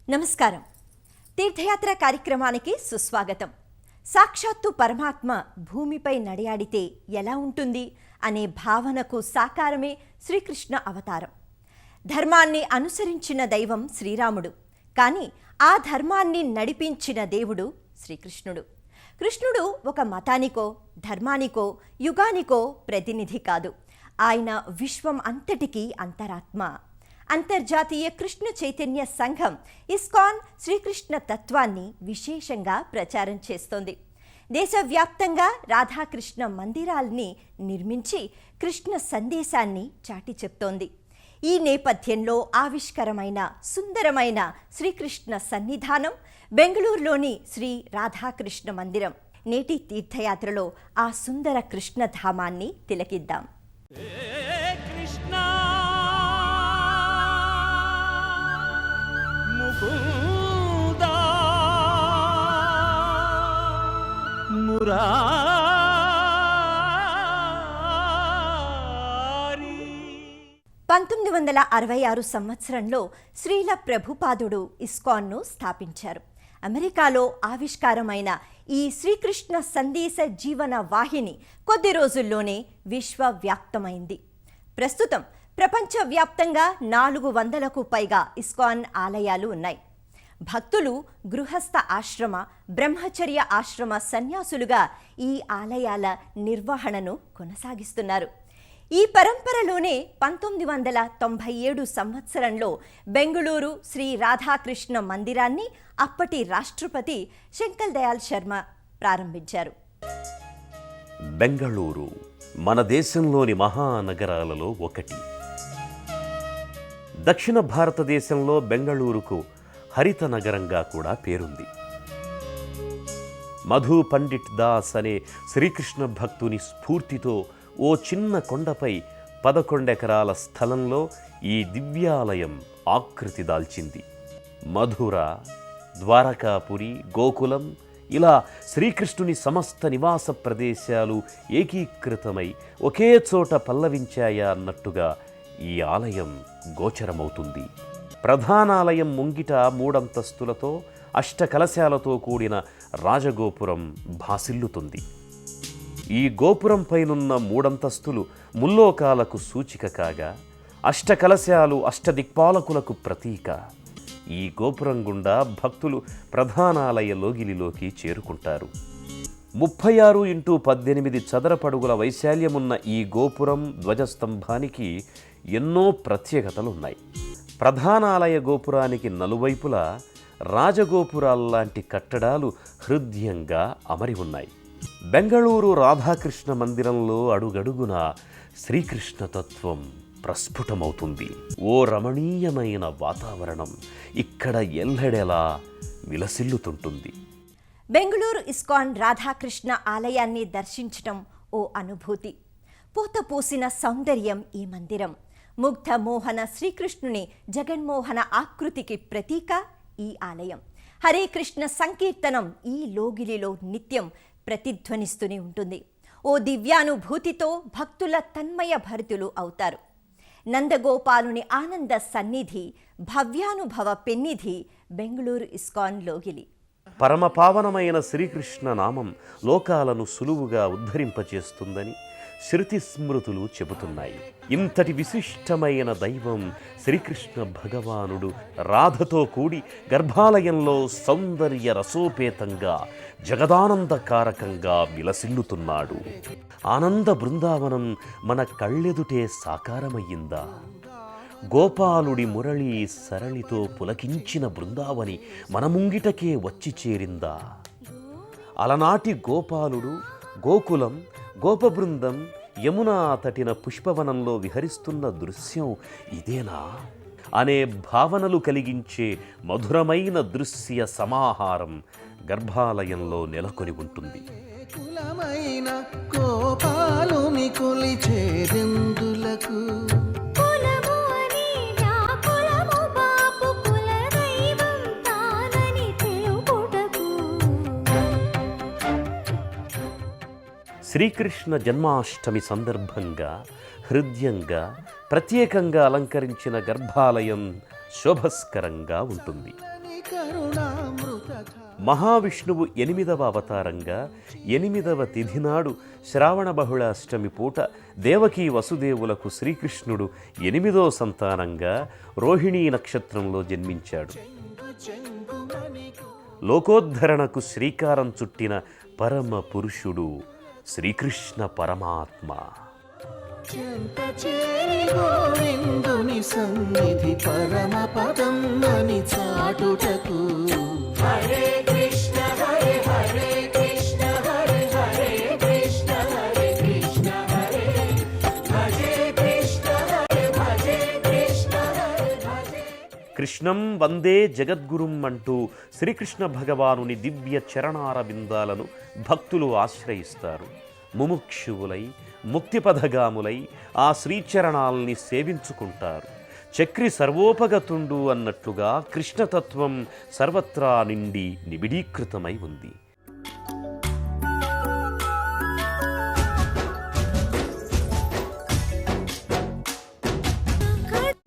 నమస్కారం. తీర్థయాత్ర కార్యక్రమానికి సుస్వాగతం. సాక్షాత్తు పరమాత్మ భూమిపై నడియాడితే ఎలా ఉంటుంది అనే భావనకు సాకారమే శ్రీకృష్ణ అవతారం. ధర్మాన్ని అనుసరించిన దైవం శ్రీరాముడు, కానీ ఆ ధర్మాన్ని నడిపించిన దేవుడు శ్రీకృష్ణుడు. కృష్ణుడు ఒక మతానికో ధర్మానికో యుగానికో ప్రతినిధి కాదు. ఆయన విశ్వం అంతటికీ అంతరాత్మ. అంతర్జాతీయ కృష్ణ చైతన్య సంఘం ఇస్కాన్ శ్రీకృష్ణ తత్వాన్ని విశేషంగా ప్రచారం చేస్తోంది. దేశవ్యాప్తంగా రాధాకృష్ణ మందిరాల్ని నిర్మించి కృష్ణ సందేశాన్ని చాటి చెప్తోంది. ఈ నేపథ్యంలో ఆవిష్కరమైన సుందరమైన శ్రీకృష్ణ సన్నిధానం బెంగళూరులోని శ్రీ రాధాకృష్ణ మందిరం. నేటి తీర్థయాత్రలో ఆ సుందర కృష్ణధామాన్ని తిలకిద్దాం. మురారి 1966 సంవత్సరంలో శ్రీల ప్రభుపాదుడు ఇస్కాన్ను స్థాపించారు. అమెరికాలో ఆవిష్కారమైన ఈ శ్రీకృష్ణ సందేశ జీవన వాహిని కొద్ది రోజుల్లోనే విశ్వవ్యాప్తమైంది. ప్రస్తుతం ప్రపంచవ్యాప్తంగా 400కు పైగా ఇస్కాన్ ఆలయాలు ఉన్నాయి. భక్తులు గృహస్థ ఆశ్రమ, బ్రహ్మచర్య ఆశ్రమ సన్యాసులుగా ఈ ఆలయాల నిర్వహణను కొనసాగిస్తున్నారు. ఈ పరంపరలోనే 1997 సంవత్సరంలో బెంగళూరు శ్రీ రాధాకృష్ణ మందిరాన్ని అప్పటి రాష్ట్రపతి శంకర్ దయాళ్ శర్మ ప్రారంభించారు. బెంగళూరు మన దేశంలోని మహానగరాలలో ఒకటి. దక్షిణ భారతదేశంలో బెంగళూరుకు హరిత నగరంగా కూడా పేరుంది. మధు పండిట్ దాస్ అనే శ్రీకృష్ణ భక్తుని స్ఫూర్తితో ఓ చిన్న కొండపై 11 ఎకరాల స్థలంలో ఈ దివ్యాలయం ఆకృతి దాల్చింది. మధుర, ద్వారకాపురి, గోకులం ఇలా శ్రీకృష్ణుని సమస్త నివాస ప్రదేశాలు ఏకీకృతమై ఒకే చోట పల్లవించాయా అన్నట్టుగా ఈ ఆలయం గోచరమవుతుంది. ప్రధానాలయం ముంగిట 3 అంతస్తులతో అష్టకలశాలతో కూడిన రాజగోపురం భాసిల్లుతుంది. ఈ గోపురం పైనున్న 3 అంతస్తులు ముల్లోకాలకు సూచిక కాగా, అష్టకలశాలు అష్టదిక్పాలకులకు ప్రతీక. ఈ గోపురం గుండా భక్తులు ప్రధానాలయ లోగిలిలోకి చేరుకుంటారు. 36x18 చదరపడుగుల వైశాల్యమున్న ఈ గోపురం ధ్వజస్తంభానికి ఎన్నో ప్రత్యేకతలున్నాయి. ప్రధానాలయ గోపురానికి నలువైపులా రాజగోపురాల్లాంటి కట్టడాలు హృదయంగా అమరి ఉన్నాయి. బెంగళూరు రాధాకృష్ణ మందిరంలో అడుగడుగున శ్రీకృష్ణ తత్వం ప్రస్ఫుటమవుతుంది. ఓ రమణీయమైన వాతావరణం ఇక్కడ ఎల్లడెలా విలసిల్లుతుంటుంది. బెంగళూరు ఇస్కాన్ రాధాకృష్ణ ఆలయాన్ని దర్శించటం ఓ అనుభూతి. పూతపూసిన సౌందర్యం ఈ మందిరం. ముగ్ధ మోహన శ్రీకృష్ణుని జగన్మోహన ఆకృతికి ప్రతీక ఈ ఆలయం. హరే కృష్ణ సంకీర్తనం ఈ లోగిలిలో నిత్యం ప్రతిధ్వనిస్తూనే ఉంటుంది. ఓ దివ్యానుభూతితో భక్తుల తన్మయ భరితులు అవుతారు. నందగోపాలుని ఆనంద సన్నిధి, భవ్యానుభవ పెన్నిధి బెంగళూరు ఇస్కాన్ లోగిలి. పరమపావనమైన శ్రీకృష్ణ నామం లోకాలను సులువుగా ఉద్ధరింపచేస్తుందని శృతి స్మృతులు చెబుతున్నాయి. ఇంతటి విశిష్టమైన దైవం శ్రీకృష్ణ భగవానుడు రాధతో కూడి గర్భాలయంలో సౌందర్య రసోపేతంగా జగదానందకారకంగా విలసిల్లుతున్నాడు. ఆనంద బృందావనం మన కళ్ళెదుటే సాకారమయ్యిందా? గోపాలుడి మురళి సరళితో పులకించిన బృందావని మన ముంగిటకే వచ్చి చేరిందా? అలనాటి గోపాలుడు, గోకులం, గోపబృందం యమునా తటిన పుష్పవనంలో విహరిస్తున్న దృశ్యం ఇదేనా అనే భావనలు కలిగించే మధురమైన దృశ్య సమాహారం గర్భాలయంలో నెలకొని ఉంటుంది. కులమైన గోపాలుని కొలిచేదెందులకు శ్రీకృష్ణ జన్మాష్టమి సందర్భంగా హృదయంగా ప్రత్యేకంగా అలంకరించిన గర్భాలయం శోభస్కరంగా ఉంటుంది. కరుణామృత మహావిష్ణువు 8వ అవతారంగా 8వ తిథి నాడు శ్రావణ బహుళాష్టమి పూట దేవకీ వసుదేవులకు శ్రీకృష్ణుడు 8వ సంతానంగా రోహిణీ నక్షత్రంలో జన్మించాడు. లోకోద్ధరణకు శ్రీకారం చుట్టిన పరమ పురుషుడు శ్రీకృష్ణ పరమాత్మ. చెంత చేరి గోవిందుని సన్నిధి పరమ పదం అని చాటుటకు హరే కృష్ణ హరే హరే కృష్ణ హరే హరే కృష్ణ హరే కృష్ణ హరే భజే కృష్ణ హరే భజే కృష్ణ హరే భజే. కృష్ణం వందే జగద్గురుం అంటూ శ్రీకృష్ణ భగవానుని దివ్య చరణార బిందాలను భక్తులు ఆశ్రయిస్తారు. ముముక్షువులై ముక్తిపథగాములై ఆ శ్రీచరణాల్ని సేవించుకుంటారు. చక్రి సర్వోపగతుండు అన్నట్లుగా కృష్ణతత్వం సర్వత్రా నిండి నిబిడీకృతమై ఉంది.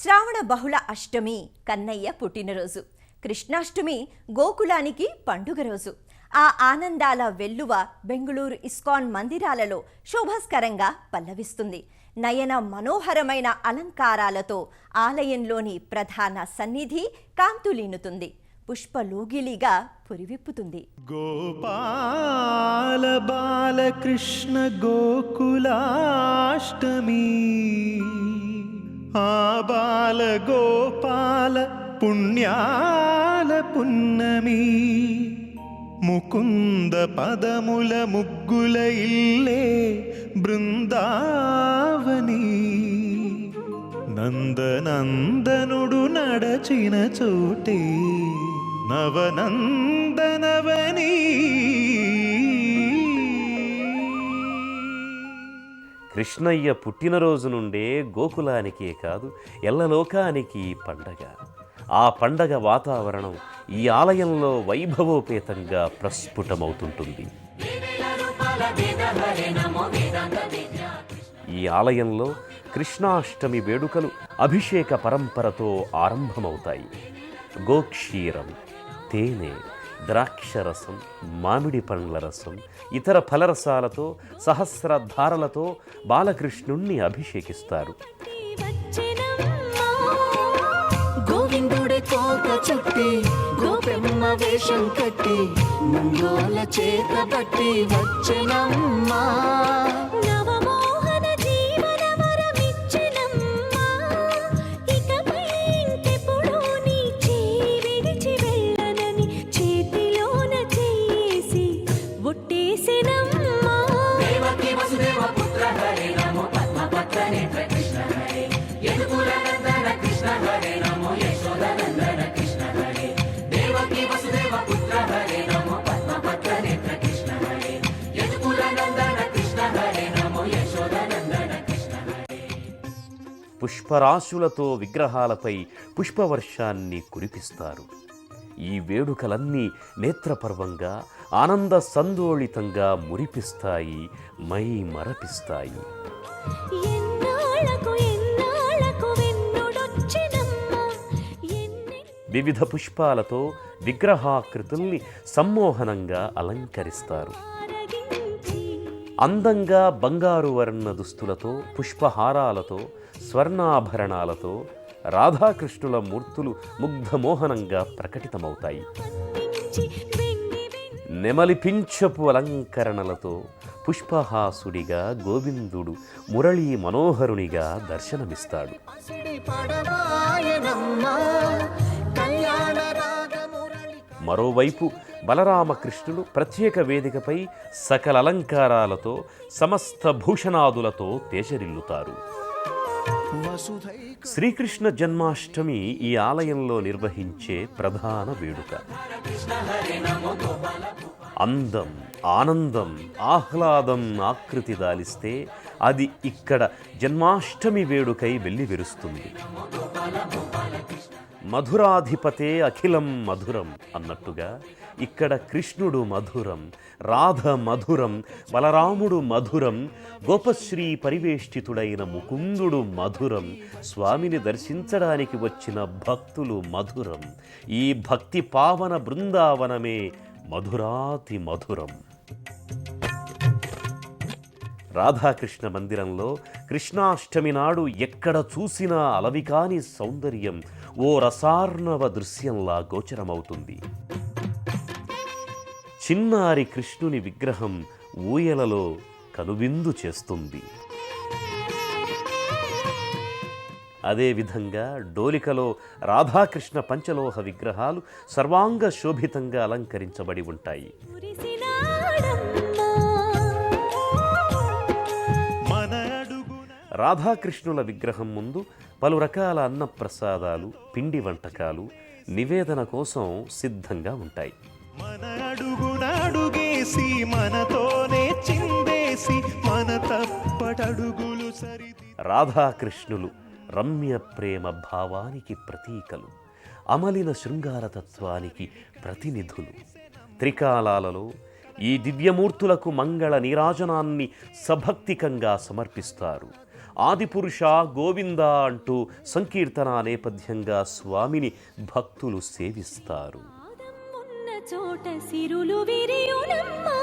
శ్రావణ బహుళ అష్టమి కన్నయ్య పుట్టినరోజు. కృష్ణాష్టమి గోకులానికి పండుగ రోజు. ఆ ఆనందాల వెల్లువ బెంగుళూరు ఇస్కాన్ మందిరాలలో శోభాస్కరంగా పల్లవిస్తుంది. నయన మనోహరమైన అలంకారాలతో ఆలయంలోని ప్రధాన సన్నిధి కాంతులీనుతుంది. పుష్పలోగిలిగా పురివిప్పుతుంది. గోపాల బాలకృష్ణ గోకులాష్టమి ఆ బాల గోపాల పుణ్యాల పున్నమి ముకుంద పదముల ముగ్గుల ఇల్లే బృందావని నందనందనుడు నడచిన చోటే నవనందనవని. కృష్ణయ్య పుట్టినరోజు నుండే గోకులానికే కాదు ఎల్లలోకానికి పండగ. ఆ పండగ వాతావరణం ఈ ఆలయంలో వైభవోపేతంగా ప్రస్ఫుటమవుతుంటుంది. ఈ ఆలయంలో కృష్ణాష్టమి వేడుకలు అభిషేక పరంపరతో ఆరంభమవుతాయి. గోక్షీరం, తేనె, ద్రాక్షరసం, మామిడి పండ్ల రసం, ఇతర ఫలరసాలతో సహస్రధారలతో బాలకృష్ణుణ్ణి అభిషేకిస్తారు. గోవిందుడే కోక చుట్టి గోపెమ్మ వేషం కట్టి ముందోల చేత బట్టి వచ్చెనమ్మా. నవమోహన జీవన వరమిచ్చెనమ్మా. ఇకపై ఇంకెప్పుడు నీ చేయి విడిచి వెళ్ళనని చేతిలోన చేసి ఒట్టేసెనమ్మా. దేవకీ వసుదేవ పుత్ర హరే నమో పద్మపత్ర నేత్ర కృష్ణ హరే యదుకుల నందన కృష్ణ హరే నమో యశోదనందన కృష్ణ హరే దేవకీ వసుదేవ పుత్ర హరే నమో పద్మపత్ర నేత్ర కృష్ణ హరే యదుకుల నందన కృష్ణ హరే నమో యశోదనందన కృష్ణ హరే. పుష్పరాశులతో విగ్రహాలపై పుష్పవర్షాన్ని కురిపిస్తారు. ఈ వేడుకలన్నీ నేత్రపర్వంగా ఆనంద సందోళితంగా మురిపిస్తాయి, మై మరపిస్తాయి. ఎన్నాళ్ళకు ఎన్నాళ్ళకు వెన్నుడొచ్చెనమ్మా. వివిధ పుష్పాలతో విగ్రహాకృతుల్ని సమ్మోహనంగా అలంకరిస్తారు. ఎన్నరగించి అందంగా బంగారు వర్ణ దుస్తులతో, పుష్పహారాలతో, స్వర్ణాభరణాలతో రాధాకృష్ణుల మూర్తులు ముగ్ధమోహనంగా ప్రకటితమవుతాయి. అందించి వెండి నెమలిపించపు అలంకరణలతో పుష్పహాసుడిగా గోవిందుడు మురళీ మనోహరునిగా దర్శనమిస్తాడు. మరోవైపు బలరామకృష్ణుడు ప్రత్యేక వేదికపై సకల అలంకారాలతో సమస్త భూషణాదులతో తేజరిల్లుతారు. శ్రీకృష్ణ జన్మాష్టమి ఈ ఆలయంలో నిర్వహించే ప్రధాన వేడుక. అందం, ఆనందం, ఆహ్లాదం ఆకృతి దాలిస్తే అది ఇక్కడ జన్మాష్టమి వేడుకై వెల్లివిరుస్తుంది. మధురాధిపతే అఖిలం మధురం అన్నట్టుగా ఇక్కడ కృష్ణుడు మధురం, రాధ మధురం, బలరాముడు మధురం, గోపశ్రీ పరివేష్టితుడైన ముకుందుడు మధురం, స్వామిని దర్శించడానికి వచ్చిన భక్తులు మధురం. ఈ భక్తి పావన బృందావనమే మధురాతి మధురం. రాధాకృష్ణ మందిరంలో కృష్ణాష్టమి నాడు ఎక్కడ చూసినా అలవికాని సౌందర్యం ఓ రసార్ణవ దృశ్యంలా గోచరమవుతుంది. చిన్నారి కృష్ణుని విగ్రహం ఊయలలో కనువిందు చేస్తుంది. అదేవిధంగా డోలికలో రాధాకృష్ణ పంచలోహ విగ్రహాలు సర్వాంగ శోభితంగా అలంకరించబడి ఉంటాయి. రాధాకృష్ణుల విగ్రహం ముందు పలు రకాల అన్నప్రసాదాలు, పిండి వంటకాలు నివేదన కోసం సిద్ధంగా ఉంటాయి. మన అడుగునడుగేసి మనతోనే చిందేసి మన తప్పటడుగులు సరిది. రాధాకృష్ణులు రమ్య ప్రేమ భావానికి ప్రతీకలు, అమలిన శృంగారతత్వానికి ప్రతినిధులు. త్రికాలాలలో ఈ దివ్యమూర్తులకు మంగళ నీరాజనాన్ని సభక్తికంగా సమర్పిస్తారు. ఆదిపురుష గోవింద అంటూ సంకీర్తన నేపథ్యంగా స్వామిని భక్తులు సేవిస్తారు. ఉన్న చోట సిరులు విరియునమ్మా.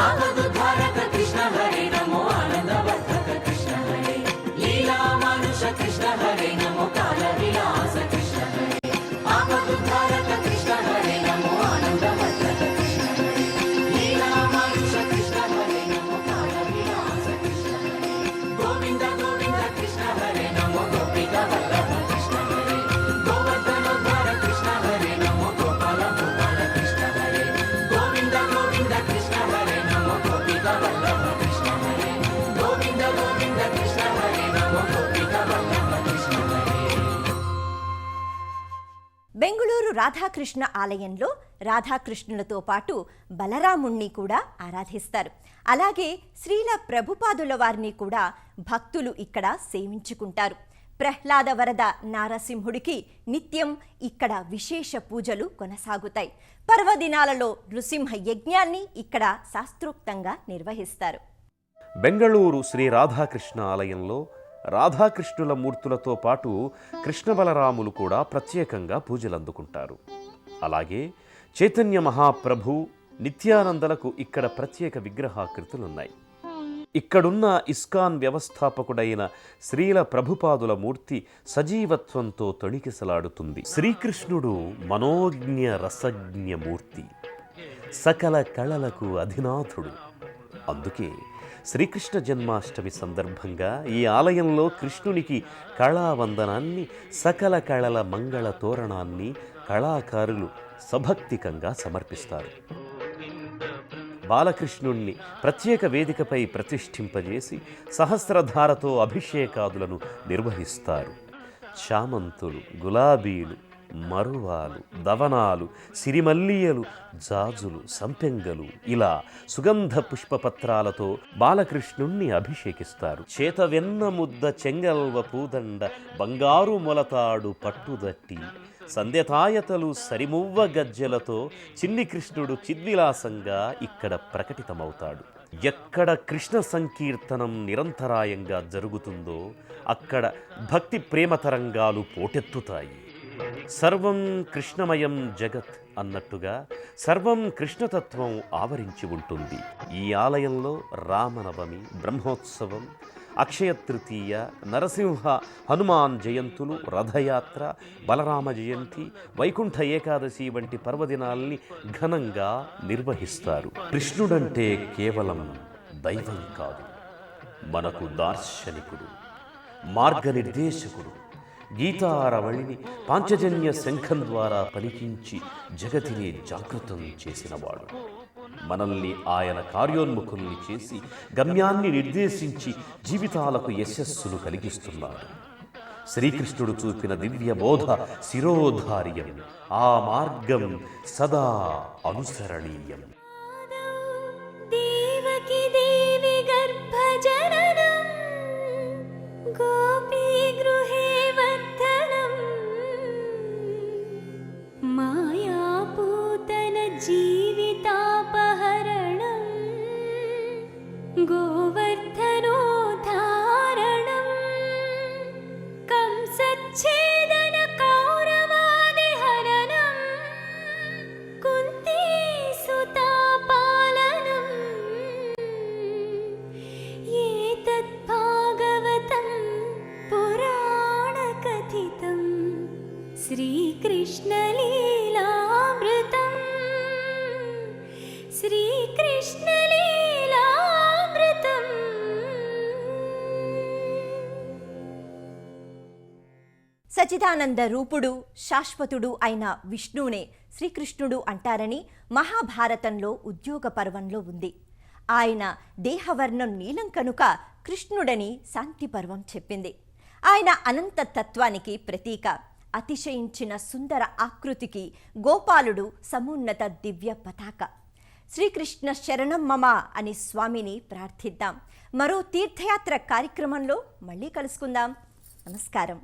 ఆపదుద్ధారక కృష్ణ హరే నమో ఆనందవర్ధక కృష్ణ హరే లీలా మానుష కృష్ణ హరే నమో కాల విలాస కృష్ణ హరే ఆపదుద్ధారక కృష్ణ హరే నమో ఆనందవర్ధక కృష్ణ హరే లీలా మానుష కృష్ణ హరే నమో కాల విలాస కృష్ణ హరే గోవింద గోవింద కృష్ణ హరే నమో గోపిక వల్లభ కృష్ణ హరే గోవర్ధనోద్ధార కృష్ణ హరే నమో గోపాల గోపాల కృష్ణ హరే గోవింద గోవింద కృష్ణ హరే నమో గోపిక వల్లభ కృష్ణ హరే గోవింద గోవింద కృష్ణ హరే నమో గోపిక వల్లభ కృష్ణ హరే. బెంగుళూరు రాధాకృష్ణ ఆలయంలో రాధాకృష్ణులతో పాటు బలరాముణ్ణి కూడా ఆరాధిస్తారు. అలాగే శ్రీల ప్రభుపాదుల వారిని కూడా భక్తులు ఇక్కడ సేవించుకుంటారు. ప్రహ్లాద వరద నారసింహుడికి నిత్యం ఇక్కడ విశేష పూజలు కొనసాగుతాయి. పర్వదినాలలో నృసింహ యజ్ఞాన్ని ఇక్కడ శాస్త్రోక్తంగా నిర్వహిస్తారు. బెంగళూరు శ్రీ రాధాకృష్ణ ఆలయంలో రాధాకృష్ణుల మూర్తులతో పాటు కృష్ణ బలరాములు కూడా ప్రత్యేకంగా పూజలందుకుంటారు. అలాగే చైతన్య మహాప్రభు, నిత్యానందలకు ఇక్కడ ప్రత్యేక విగ్రహాకృతులున్నాయి. ఇక్కడున్న ఇస్కాన్ వ్యవస్థాపకుడైన శ్రీల ప్రభుపాదుల మూర్తి సజీవత్వంతో తొణికిసలాడుతుంది. శ్రీకృష్ణుడు మనోజ్ఞ రసజ్ఞ మూర్తి, సకల కళలకు అధినాథుడు. అందుకే శ్రీకృష్ణ జన్మాష్టమి సందర్భంగా ఈ ఆలయంలో కృష్ణునికి కళావందనాన్ని, సకల కళల మంగళ తోరణాన్ని కళాకారులు సభక్తికంగా సమర్పిస్తారు. బాలకృష్ణుణ్ణి ప్రత్యేక వేదికపై ప్రతిష్ఠింపజేసి సహస్రధారతో అభిషేకాదులను నిర్వహిస్తారు. చామంతులు, గులాబీలు, మరువాలు, దవనాలు, సిరిమల్లియలు, జాజులు, సంపెంగలు ఇలా సుగంధ పుష్పపత్రాలతో బాలకృష్ణుణ్ణి అభిషేకిస్తారు. చేతవెన్న ముద్ద చెంగల్వ పూదండ బంగారు మొలతాడు పట్టుదట్టి సంధ్యతాయతలు సరిమువ్వ గజ్జెలతో చిన్ని కృష్ణుడు చిద్విలాసంగా ఇక్కడ ప్రకటితమవుతాడు. ఎక్కడ కృష్ణ సంకీర్తనం నిరంతరాయంగా జరుగుతుందో అక్కడ భక్తి ప్రేమ తరంగాలు పోటెత్తుతాయి. సర్వం కృష్ణమయం జగత్ అన్నట్టుగా సర్వం కృష్ణతత్వం ఆవరించి ఉంటుంది. ఈ ఆలయంలో రామనవమి, బ్రహ్మోత్సవం, అక్షయ తృతీయ, నరసింహ హనుమాన్ జయంతులు, రథయాత్ర, బలరామ జయంతి, వైకుంఠ ఏకాదశి వంటి పర్వదినాల్ని ఘనంగా నిర్వహిస్తారు. కృష్ణుడంటే కేవలం దైవం కాదు, మనకు దార్శనికుడు, మార్గనిర్దేశకుడు. గీతారవళిని పాంచజన్య శంఖం ద్వారా పలికించి జగతిని జాగృతం చేసినవాడు. మనల్ని ఆయన కార్యోన్ముఖుల్ని చేసి గమ్యాన్ని నిర్దేశించి జీవితాలకు యశస్సును కలిగిస్తున్నాడు. శ్రీకృష్ణుడు చూపిన దివ్య బోధ శిరోధార్యం, ఆ మార్గం సదా అనుసరణీయం. దేవకి దేవి గర్భజననం గోపీ గృహే ఛేదన కౌరవాది హరణం కుంతీ సుతా పాలనం ఏతత్ భాగవతం పురాణ కథితం శ్రీకృష్ణ లీలామృతం శ్రీకృష్ణ లీలామృతం. సచిదానంద రూపుడు శాశ్వతుడు అయిన విష్ణువునే శ్రీకృష్ణుడు అంటారని మహాభారతంలో ఉద్యోగ పర్వంలో ఉంది. ఆయన దేహవర్ణం నీలం కనుక కృష్ణుడని శాంతి పర్వం చెప్పింది. ఆయన అనంత తత్వానికి ప్రతీక. అతిశయించిన సుందర ఆకృతికి గోపాలుడు సమున్నత దివ్య పతాక. శ్రీకృష్ణ శరణం మమ అని స్వామిని ప్రార్థిద్దాం. మరో తీర్థయాత్ర కార్యక్రమంలో మళ్ళీ కలుసుకుందాం. నమస్కారం.